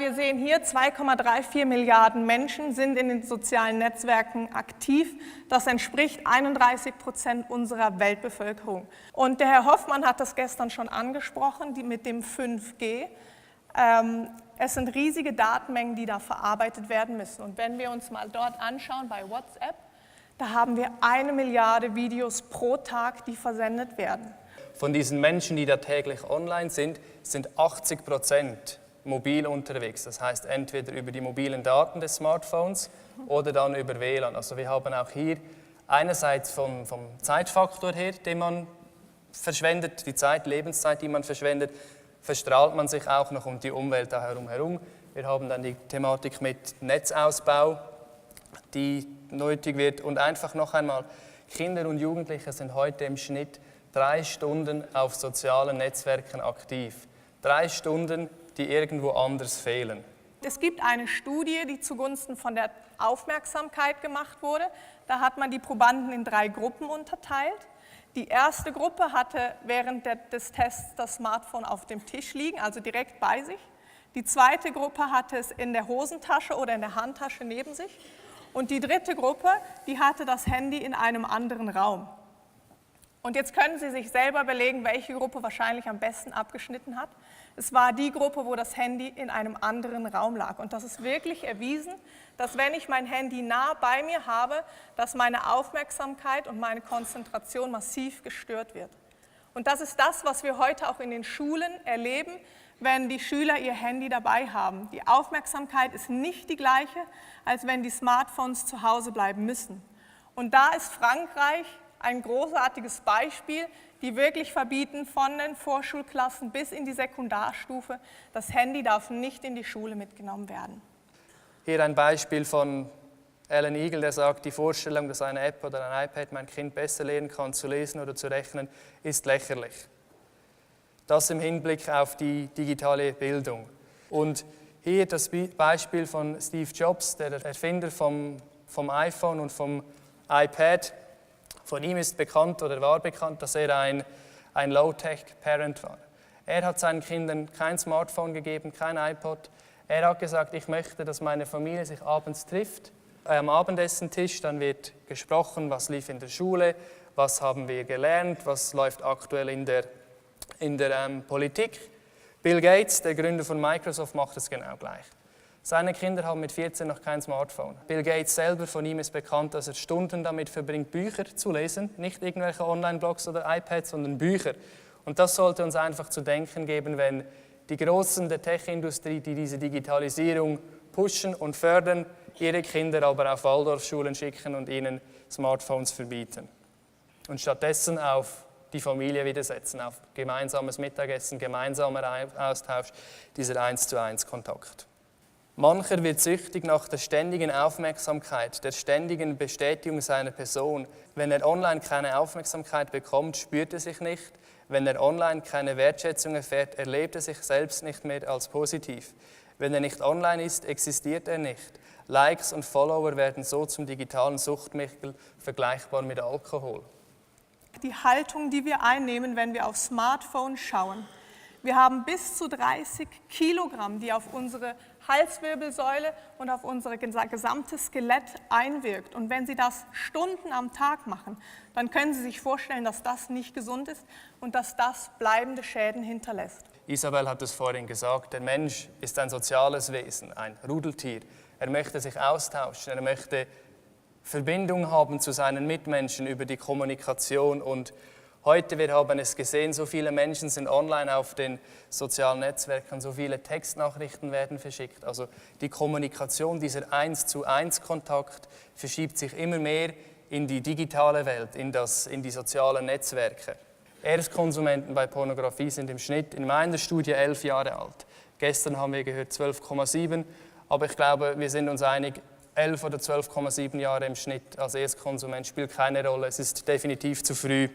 Wir sehen hier, 2,34 Milliarden Menschen sind in den sozialen Netzwerken aktiv. Das entspricht 31% unserer Weltbevölkerung. Und der Herr Hoffmann hat das gestern schon angesprochen, mit dem 5G. Es sind riesige Datenmengen, die da verarbeitet werden müssen. Und wenn wir uns mal dort anschauen bei WhatsApp, da haben wir 1 Milliarde Videos pro Tag, die versendet werden. Von diesen Menschen, die da täglich online sind 80% mobil unterwegs. Das heißt entweder über die mobilen Daten des Smartphones oder dann über WLAN. Also wir haben auch hier einerseits vom Zeitfaktor her, den man verschwendet, die Lebenszeit, die man verschwendet, verstrahlt man sich auch noch um die Umwelt da herum. Wir haben dann die Thematik mit Netzausbau, die nötig wird. Und einfach noch einmal, Kinder und Jugendliche sind heute im Schnitt 3 Stunden auf sozialen Netzwerken aktiv. 3 Stunden, die irgendwo anders fehlen. Es gibt eine Studie, die zugunsten von der Aufmerksamkeit gemacht wurde. Da hat man die Probanden in 3 Gruppen unterteilt. Die erste Gruppe hatte während des Tests das Smartphone auf dem Tisch liegen, also direkt bei sich. Die zweite Gruppe hatte es in der Hosentasche oder in der Handtasche neben sich. Und die dritte Gruppe, die hatte das Handy in einem anderen Raum. Und jetzt können Sie sich selber überlegen, welche Gruppe wahrscheinlich am besten abgeschnitten hat. Es war die Gruppe, wo das Handy in einem anderen Raum lag. Und das ist wirklich erwiesen, dass wenn ich mein Handy nah bei mir habe, dass meine Aufmerksamkeit und meine Konzentration massiv gestört wird. Und das ist das, was wir heute auch in den Schulen erleben, wenn die Schüler ihr Handy dabei haben. Die Aufmerksamkeit ist nicht die gleiche, als wenn die Smartphones zu Hause bleiben müssen. Und da ist Frankreich ein großartiges Beispiel, die wirklich verbieten von den Vorschulklassen bis in die Sekundarstufe, das Handy darf nicht in die Schule mitgenommen werden. Hier ein Beispiel von Alan Eagle, der sagt, die Vorstellung, dass eine App oder ein iPad mein Kind besser lernen kann, zu lesen oder zu rechnen, ist lächerlich. Das im Hinblick auf die digitale Bildung. Und hier das Beispiel von Steve Jobs, der Erfinder vom iPhone und vom iPad. Von ihm ist bekannt oder war bekannt, dass er ein Low-Tech-Parent war. Er hat seinen Kindern kein Smartphone gegeben, kein iPod. Er hat gesagt, ich möchte, dass meine Familie sich abends trifft, am Abendessentisch, dann wird gesprochen, was lief in der Schule, was haben wir gelernt, was läuft aktuell in der Politik. Bill Gates, der Gründer von Microsoft, macht es genau gleich. Seine Kinder haben mit 14 noch kein Smartphone. Bill Gates selber, von ihm ist bekannt, dass er Stunden damit verbringt, Bücher zu lesen. Nicht irgendwelche Online-Blogs oder iPads, sondern Bücher. Und das sollte uns einfach zu denken geben, wenn die Großen der Tech-Industrie, die diese Digitalisierung pushen und fördern, ihre Kinder aber auf Waldorfschulen schicken und ihnen Smartphones verbieten. Und stattdessen auf die Familie wieder setzen, auf gemeinsames Mittagessen, gemeinsamer Austausch, dieser 1:1 Kontakt. Mancher wird süchtig nach der ständigen Aufmerksamkeit, der ständigen Bestätigung seiner Person. Wenn er online keine Aufmerksamkeit bekommt, spürt er sich nicht. Wenn er online keine Wertschätzung erfährt, erlebt er sich selbst nicht mehr als positiv. Wenn er nicht online ist, existiert er nicht. Likes und Follower werden so zum digitalen Suchtmittel, vergleichbar mit Alkohol. Die Haltung, die wir einnehmen, wenn wir auf Smartphone schauen. Wir haben bis zu 30 Kilogramm, die auf unsere Halswirbelsäule und auf unser gesamtes Skelett einwirkt. Und wenn Sie das Stunden am Tag machen, dann können Sie sich vorstellen, dass das nicht gesund ist und dass das bleibende Schäden hinterlässt. Isabel hat es vorhin gesagt, der Mensch ist ein soziales Wesen, ein Rudeltier. Er möchte sich austauschen, er möchte Verbindung haben zu seinen Mitmenschen über die Kommunikation. Und heute, wir haben es gesehen, so viele Menschen sind online auf den sozialen Netzwerken, so viele Textnachrichten werden verschickt. Also die Kommunikation, dieser 1:1 Kontakt verschiebt sich immer mehr in die digitale Welt, in die sozialen Netzwerke. Erstkonsumenten bei Pornografie sind im Schnitt in meiner Studie 11 Jahre alt. Gestern haben wir gehört 12,7, aber ich glaube, wir sind uns einig, 11 oder 12,7 Jahre im Schnitt als Erstkonsument spielt keine Rolle. Es ist definitiv zu früh.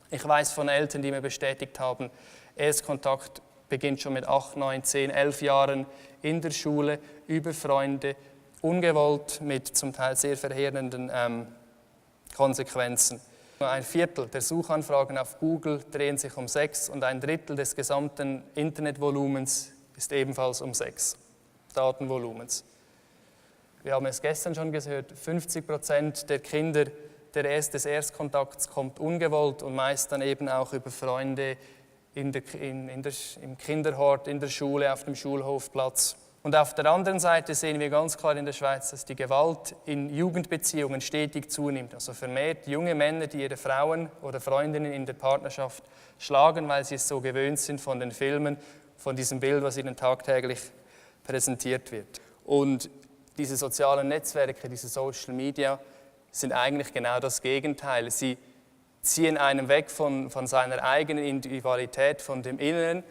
Ich weiß von Eltern, die mir bestätigt haben, Erstkontakt beginnt schon mit 8, 9, 10, 11 Jahren in der Schule, über Freunde, ungewollt mit zum Teil sehr verheerenden Konsequenzen. Ein Viertel der Suchanfragen auf Google drehen sich um Sex und ein Drittel des gesamten Internetvolumens ist ebenfalls um Sex. Datenvolumens. Wir haben es gestern schon gehört, 50% der Kinder des Erstkontakts kommt ungewollt und meist dann eben auch über Freunde im Kinderhort, in der Schule, auf dem Schulhofplatz. Und auf der anderen Seite sehen wir ganz klar in der Schweiz, dass die Gewalt in Jugendbeziehungen stetig zunimmt. Also vermehrt junge Männer, die ihre Frauen oder Freundinnen in der Partnerschaft schlagen, weil sie es so gewöhnt sind von den Filmen, von diesem Bild, was ihnen tagtäglich präsentiert wird. Und diese sozialen Netzwerke, diese Social Media, sind eigentlich genau das Gegenteil. Sie ziehen einen weg von seiner eigenen Individualität, von dem Inneren.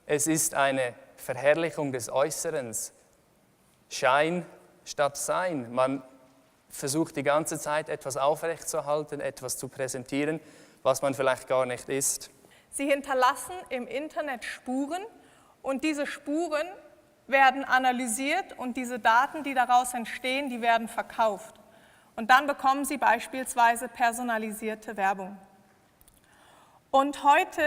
Es ist eine Verherrlichung des Äußeren, Schein statt Sein. Man versucht die ganze Zeit etwas aufrechtzuerhalten, etwas zu präsentieren, was man vielleicht gar nicht ist. Sie hinterlassen im Internet Spuren und diese Spuren werden analysiert und diese Daten, die daraus entstehen, die werden verkauft. Und dann bekommen Sie beispielsweise personalisierte Werbung. Und heute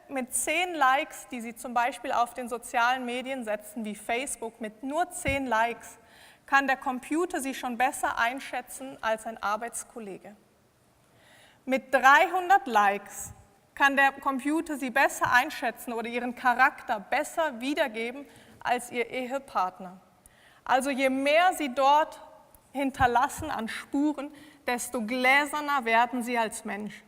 mit 10 Likes, die Sie zum Beispiel auf den sozialen Medien setzen, wie Facebook, mit nur 10 Likes, kann der Computer Sie schon besser einschätzen als ein Arbeitskollege. Mit 300 Likes kann der Computer Sie besser einschätzen oder Ihren Charakter besser wiedergeben als Ihr Ehepartner. Also je mehr Sie dort hinterlassen an Spuren, desto gläserner werden Sie als Mensch.